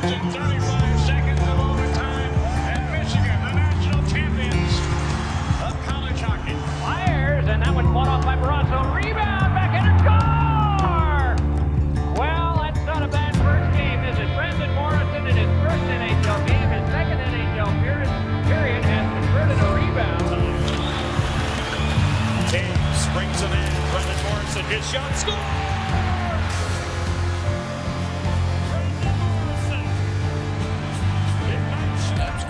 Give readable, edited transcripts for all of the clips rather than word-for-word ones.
minutes and 35 seconds of overtime, and Michigan, the national champions of college hockey. Fires, and that one fought off by Morrison. Rebound, back in and score! Well, that's not a bad first game, is it? Brendan Morrison in his first NHL game, his second NHL period, has converted a rebound. James brings it in. Brendan Morrison, his shot, score!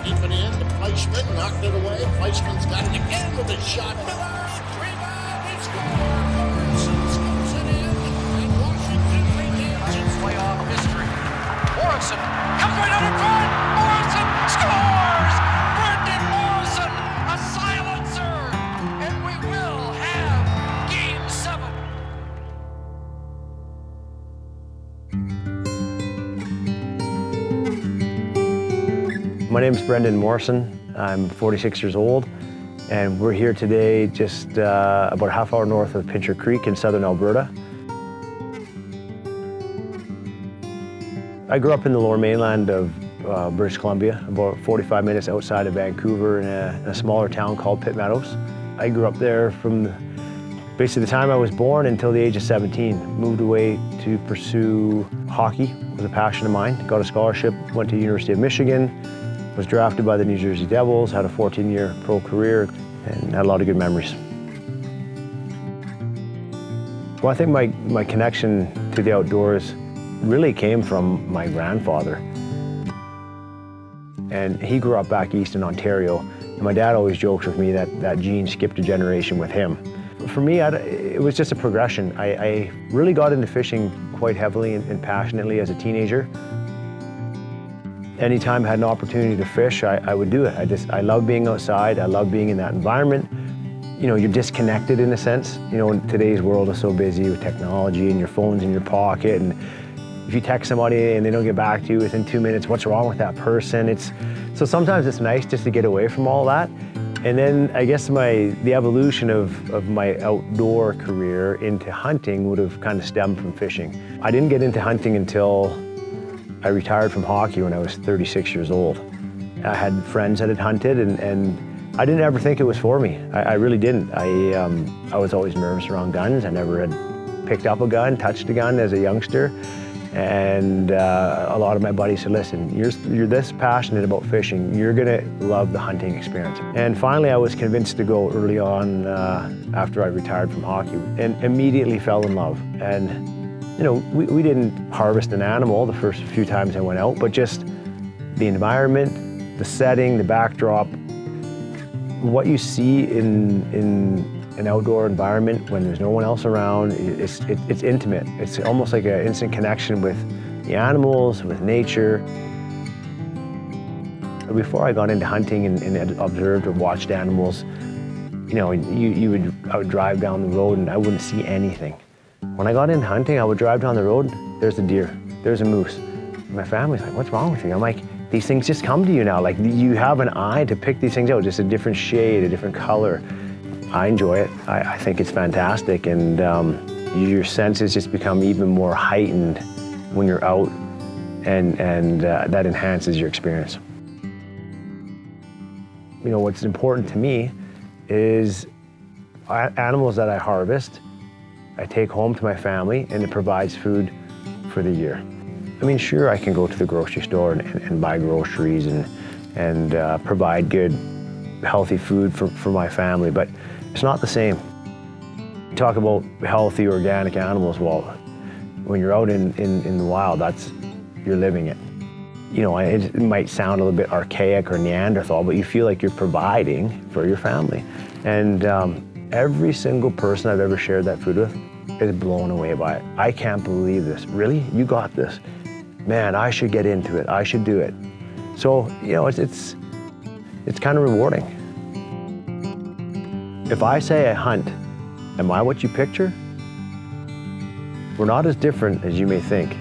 Keeping in, the Fleischman knocked it away. Fleischman's got it again with a shot. Miller, rebound, he scores! Morrison scores it in, and Washington retains its playoff history. Morrison comes right out in front. Morrison scores! Brendan Morrison, a silencer, and we will have Game 7. My name is Brendan Morrison. I'm 46 years old, and we're here today just about a half hour north of Pincher Creek in southern Alberta. I grew up in the lower mainland of British Columbia, about 45 minutes outside of Vancouver in a smaller town called Pitt Meadows. I grew up there from basically the time I was born until the age of 17. Moved away to pursue hockey. It was a passion of mine. Got a scholarship, went to the University of Michigan, was drafted by the New Jersey Devils, had a 14-year pro career, and had a lot of good memories. Well, I think my connection to the outdoors really came from my grandfather. And he grew up back east in Ontario, and my dad always jokes with me that gene skipped a generation with him. For me, it was just a progression. I really got into fishing quite heavily and passionately as a teenager. Anytime I had an opportunity to fish, I would do it. I love being outside. I love being in that environment. You know, you're disconnected in a sense. You know, today's world is so busy with technology and your phone's in your pocket. And if you text somebody and they don't get back to you within 2 minutes, what's wrong with that person? So sometimes it's nice just to get away from all that. And then I guess the evolution of my outdoor career into hunting would have kind of stemmed from fishing. I didn't get into hunting until I retired from hockey when I was 36 years old. I had friends that had hunted, and I didn't ever think it was for me. I really didn't. I was always nervous around guns. I never had picked up a gun, touched a gun as a youngster. And a lot of my buddies said, listen, you're this passionate about fishing, you're gonna love the hunting experience. And finally I was convinced to go early on after I retired from hockey, and immediately fell in love. And you know, we didn't harvest an animal the first few times I went out, but just the environment, the setting, the backdrop, what you see in an outdoor environment when there's no one else around, it's intimate. It's almost like an instant connection with the animals, with nature. Before I got into hunting and observed or watched animals, you know, I would drive down the road and I wouldn't see anything. When I got into hunting, I would drive down the road, there's a deer, there's a moose. My family's like, what's wrong with you? I'm like, these things just come to you now. Like, you have an eye to pick these things out, just a different shade, a different color. I enjoy it. I think it's fantastic, and your senses just become even more heightened when you're out, and that enhances your experience. You know, what's important to me is animals that I harvest, I take home to my family, and it provides food for the year. I mean, sure, I can go to the grocery store and buy groceries and provide good, healthy food for my family, but it's not the same. You talk about healthy, organic animals, well, when you're out in the wild, you're living it. You know, it might sound a little bit archaic or Neanderthal, but you feel like you're providing for your family. And every single person I've ever shared that food with is blown away by it. I can't believe this. Really? You got this? Man, I should get into it. I should do it. So, you know, it's kind of rewarding. If I say I hunt, am I what you picture? We're not as different as you may think.